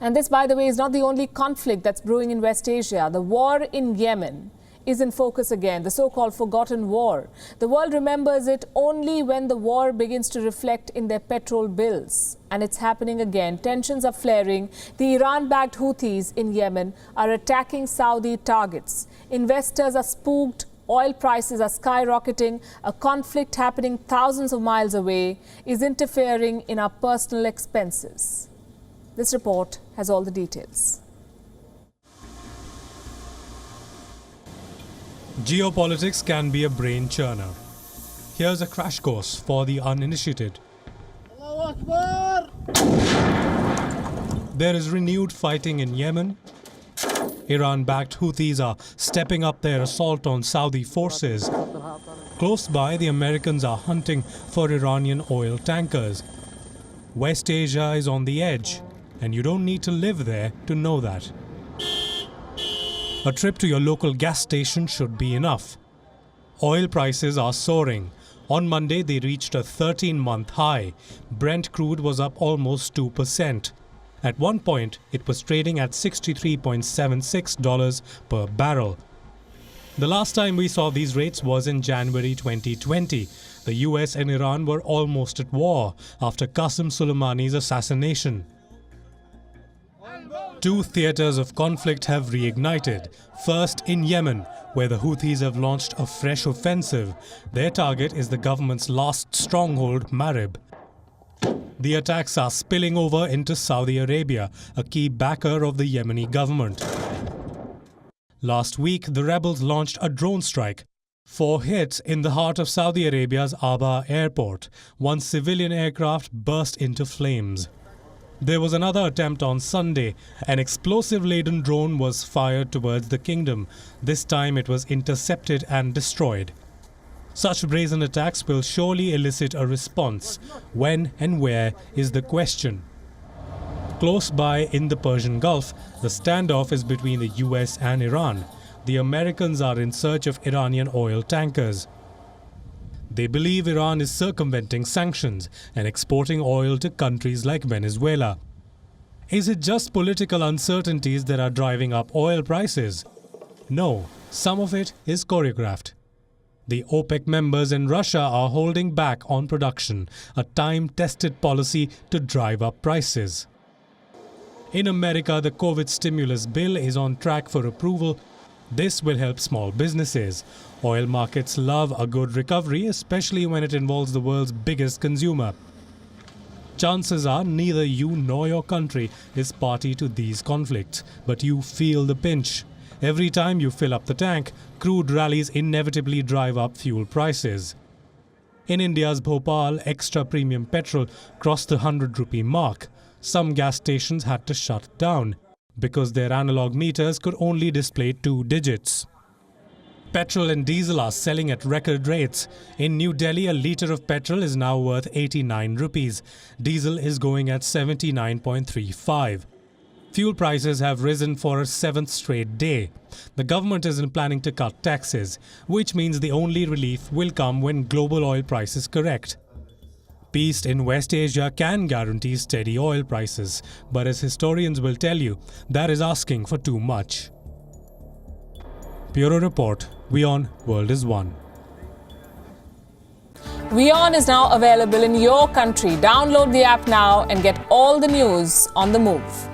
And this, by the way, is not the only conflict that's brewing in West Asia. The war in Yemen is in focus again, the so-called forgotten war. The world remembers it only when the war begins to reflect in their petrol bills. And it's happening again. Tensions are flaring. The Iran-backed Houthis in Yemen are attacking Saudi targets. Investors are spooked. Oil prices are skyrocketing. A conflict happening thousands of miles away is interfering in our personal expenses. This report has all the details. Geopolitics can be a brain churner. Here's a crash course for the uninitiated. There is renewed fighting in Yemen. Iran-backed Houthis are stepping up their assault on Saudi forces. Close by, the Americans are hunting for Iranian oil tankers. West Asia is on the edge, and you don't need to live there to know that. A trip to your local gas station should be enough. Oil prices are soaring. On Monday, they reached a 13-month high. Brent crude was up almost 2%. At one point, it was trading at $63.76 per barrel. The last time we saw these rates was in January 2020. The US and Iran were almost at war after Qasem Soleimani's assassination. Two theatres of conflict have reignited. First in Yemen, where the Houthis have launched a fresh offensive. Their target is the government's last stronghold, Marib. The attacks are spilling over into Saudi Arabia, a key backer of the Yemeni government. Last week, the rebels launched a drone strike. 4 hits in the heart of Saudi Arabia's Aba airport. One civilian aircraft burst into flames. There was another attempt on Sunday. An explosive-laden drone was fired towards the kingdom. This time it was intercepted and destroyed. Such brazen attacks will surely elicit a response. When and where is the question. Close by in the Persian Gulf, the standoff is between the US and Iran. The Americans are in search of Iranian oil tankers. They believe Iran is circumventing sanctions and exporting oil to countries like Venezuela. Is it just political uncertainties that are driving up oil prices? No, some of it is choreographed. The OPEC members and Russia are holding back on production, a time-tested policy to drive up prices. In America, the COVID stimulus bill is on track for approval. This will help small businesses. Oil markets love a good recovery, especially when it involves the world's biggest consumer. Chances are neither you nor your country is party to these conflicts, but you feel the pinch. Every time you fill up the tank, crude rallies inevitably drive up fuel prices. In India's Bhopal, extra premium petrol crossed the 100 rupee mark. Some gas stations had to shut down because their analog meters could only display 2 digits. Petrol and diesel are selling at record rates. In New Delhi, a litre of petrol is now worth 89 rupees. Diesel is going at 79.35. Fuel prices have risen for a 7th straight day. The government isn't planning to cut taxes, which means the only relief will come when global oil prices correct. Peace in West Asia can guarantee steady oil prices, but as historians will tell you, that is asking for too much. Bureau Report, WION World is One. WION is now available in your country. Download the app now and get all the news on the move.